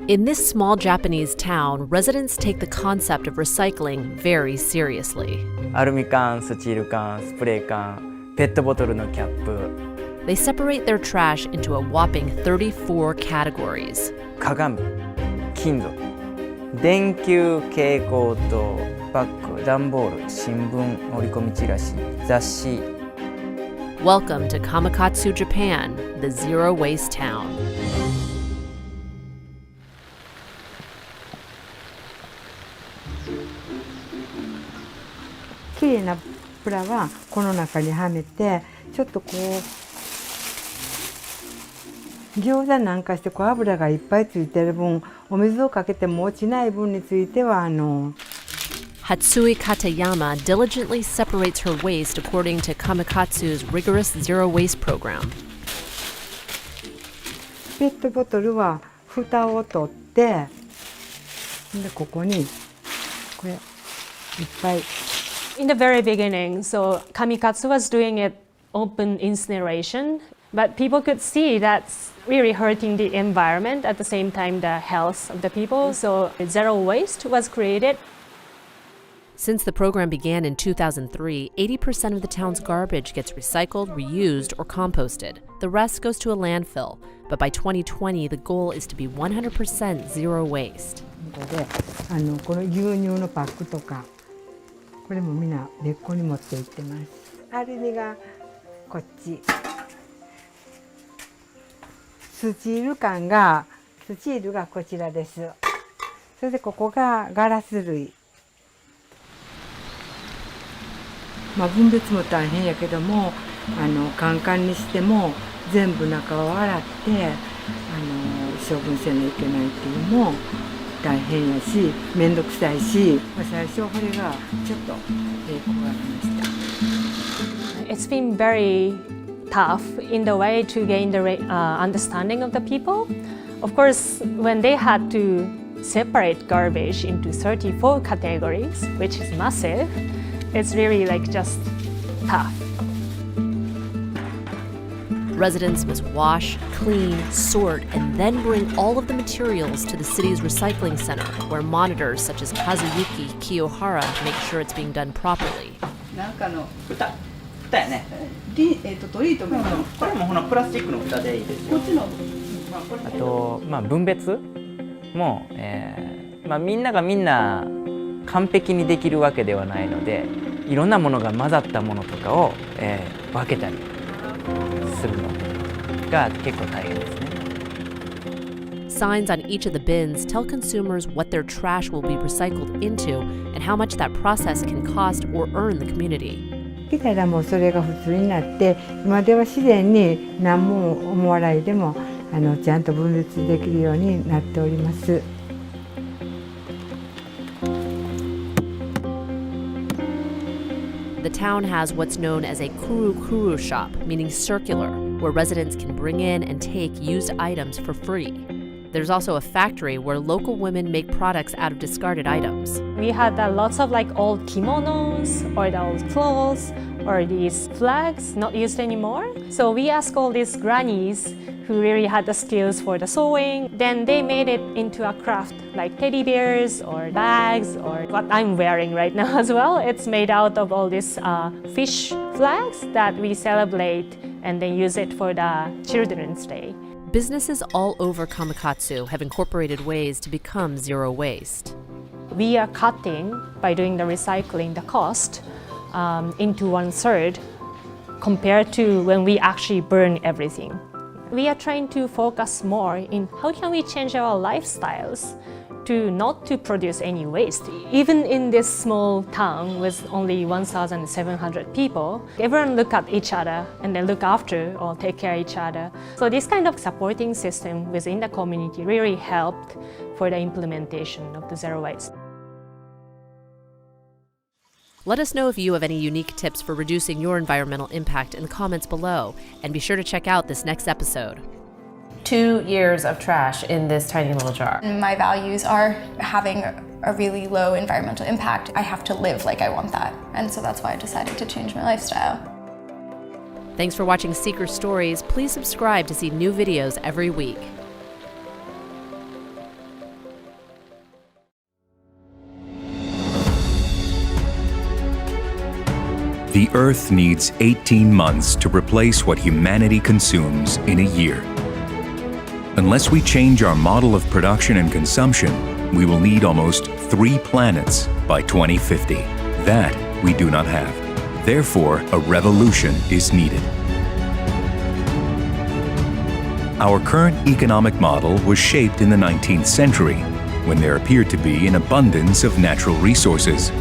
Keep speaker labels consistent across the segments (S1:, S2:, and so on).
S1: In this small Japanese town, residents take the concept of recycling very seriously.
S2: アルミ缶、スチール缶、スプレー缶、ペットボトルのキャップ、
S1: They separate their trash into a whopping 34 categories.
S2: 鏡、金属、電球、蛍光灯、バッグ、段ボール、新聞、折り込みチラシ、雑誌。
S1: Welcome to Kamakatsu, Japan, the zero waste town.
S3: きれいなプラはこの中にはめて、ちょっとこう餃子なんかしてこう油がいっぱいついてる分、お水をかけても落ちない分については
S1: Hatsui Katayama diligently separates her waste according to Kamakatsu's rigorous zero waste program.
S3: ペットボトルは蓋を取って、でここにこれいっぱい。
S4: In the very beginning, so Kamikatsu was doing it open incineration, but people could see that's really hurting the environment, at the same time the health of the people. So zero waste was created.
S1: Since the program began in 2003, 80% of the town's garbage gets recycled, reused, or composted. The rest goes to a landfill. But by 2020, the goal is to be 100% zero waste.
S3: この牛乳のパックとか、これもみんな別個に持って行ってます。アルミがこっち。スチール缶が、スチールがこちらです。それでここがガラス類。分別も大変やけども、カンカンにしても全部中を洗って処分せないといけないっていうのも大変やし、めんどくさいし、最初これがちょっと抵抗がありました。
S4: It's been very tough in the way to gain the understanding of the people. Of course, when they had to separate garbage into 34 categories, which is massive, it's really like just tough.
S1: Residents must wash, clean, sort, and then bring all of the materials to the city's recycling center, where monitors such as Kazuyuki Kiyohara make sure it's being done properly.
S2: なんかの蓋やね。トリートメント。これもほなプラスチックの蓋でいいですよ。こっちの。あと分別も、みんながみんな完璧にできるわけではないので、いろんなものが混ざったものとかを、分けたりするのが結構大変ですね。
S1: Signs on each of the bins tell consumers what their trash will be recycled into and how much that process can cost or earn the community.
S3: 来たらもうそれが普通になって、今では自然に何も思わないでもちゃんと分別できるようになっております。
S1: The town has what's known as a kuru-kuru shop, meaning circular, where residents can bring in and take used items for free. There's also a factory where local women make products out of discarded items.
S4: We had lots of like old kimonos or the old clothes or these flags not used anymore. So we asked all these grannies who really had the skills for the sewing. Then they made it into a craft like teddy bears or bags or what I'm wearing right now as well. It's made out of all these fish flags that we celebrate and then use it for the Children's Day.
S1: Businesses all over Kamakatsu have incorporated ways to become zero waste.
S4: We are cutting, by doing the recycling, the cost into 1/3 compared to when we actually burn everything. We are trying to focus more in how can we change our lifestyles to not to produce any waste. Even in this small town with only 1,700 people, everyone look at each other and then look after or take care of each other. So this kind of supporting system within the community really helped for the implementation of the zero waste.
S1: Let us know if you have any unique tips for reducing your environmental impact in the comments below, and be sure to check out this next episode. 2 years of trash in this tiny little jar.
S5: My values are having a really low environmental impact. I have to live like I want that. And so that's why I decided to change my lifestyle.
S1: Thanks for watching Seeker Stories. Please subscribe to see new videos every week.
S6: The Earth needs 18 months to replace what humanity consumes in a year. Unless we change our model of production and consumption, we will need almost 3 planets by 2050. That we do not have. Therefore, a revolution is needed. Our current economic model was shaped in the 19th century, when there appeared to be an abundance of natural resources.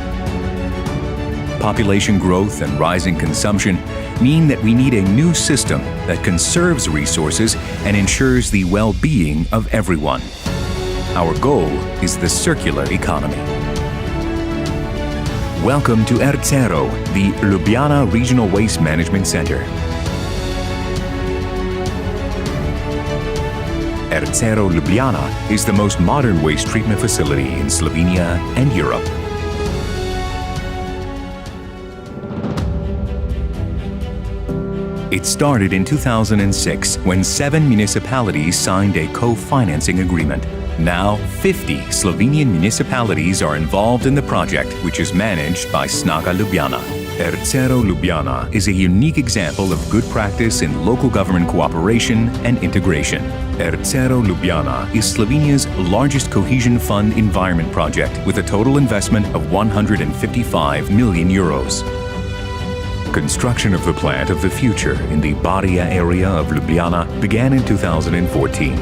S6: Population growth and rising consumption mean that we need a new system that conserves resources and ensures the well-being of everyone. Our goal is the circular economy. Welcome to Ercero, the Ljubljana Regional Waste Management Center. Ercero Ljubljana is the most modern waste treatment facility in Slovenia and Europe. It started in 2006 when 7 municipalities signed a co-financing agreement. Now, 50 Slovenian municipalities are involved in the project, which is managed by Snaga Ljubljana. Ercero Ljubljana is a unique example of good practice in local government cooperation and integration. Ercero Ljubljana is Slovenia's largest cohesion fund environment project with a total investment of 155 million euros. Construction of the plant of the future in the Barija area of Ljubljana began in 2014.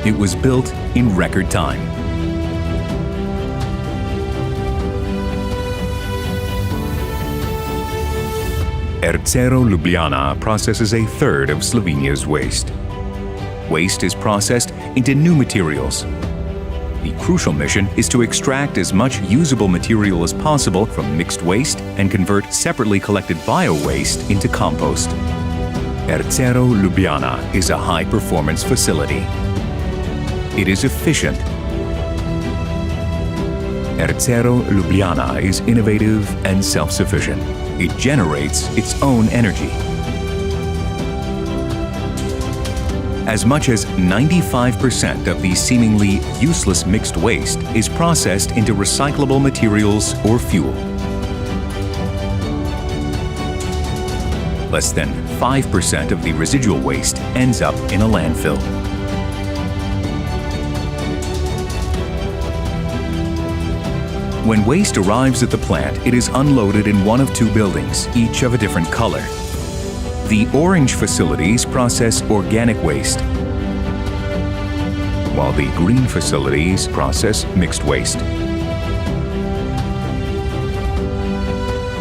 S6: It was built in record time. Ercero Ljubljana processes a third of Slovenia's waste. Waste is processed into new materials. The crucial mission is to extract as much usable material as possible from mixed waste and convert separately collected bio-waste into compost. Ercero Ljubljana is a high-performance facility. It is efficient. Ercero Ljubljana is innovative and self-sufficient. It generates its own energy. As much as 95% of the seemingly useless mixed waste is processed into recyclable materials or fuel. Less than 5% of the residual waste ends up in a landfill. When waste arrives at the plant, it is unloaded in one of 2 buildings, each of a different color. The orange facilities process organic waste, while the green facilities process mixed waste.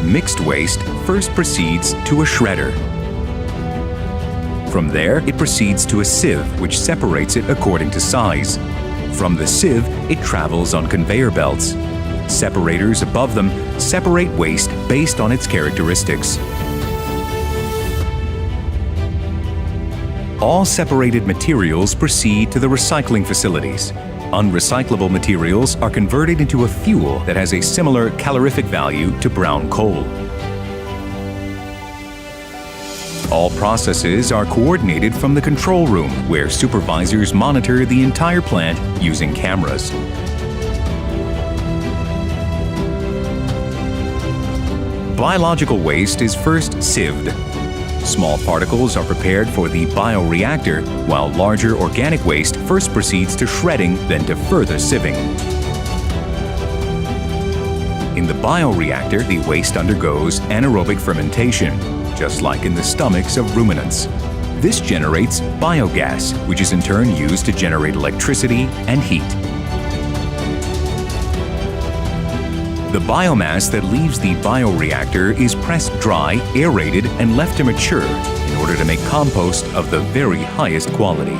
S6: Mixed waste first proceeds to a shredder. From there, it proceeds to a sieve, which separates it according to size. From the sieve, it travels on conveyor belts. Separators above them separate waste based on its characteristics. All separated materials proceed to the recycling facilities. Unrecyclable materials are converted into a fuel that has a similar calorific value to brown coal. All processes are coordinated from the control room, where supervisors monitor the entire plant using cameras. Biological waste is first sieved. Small particles are prepared for the bioreactor, while larger organic waste first proceeds to shredding, then to further sieving. In the bioreactor, the waste undergoes anaerobic fermentation, just like in the stomachs of ruminants. This generates biogas, which is in turn used to generate electricity and heat. The biomass that leaves the bioreactor is pressed dry, aerated, and left to mature in order to make compost of the very highest quality.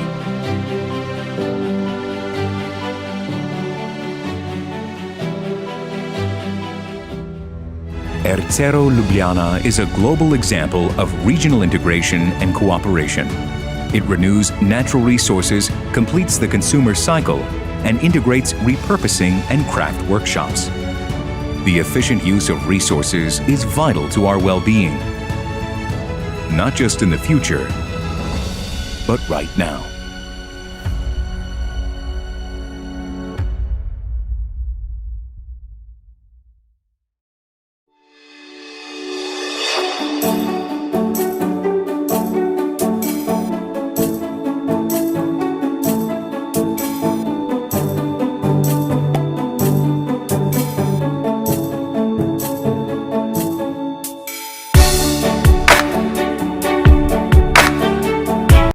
S6: Ercero Ljubljana is a global example of regional integration and cooperation. It renews natural resources, completes the consumer cycle, and integrates repurposing and craft workshops. The efficient use of resources is vital to our well-being, not just in the future, but right now.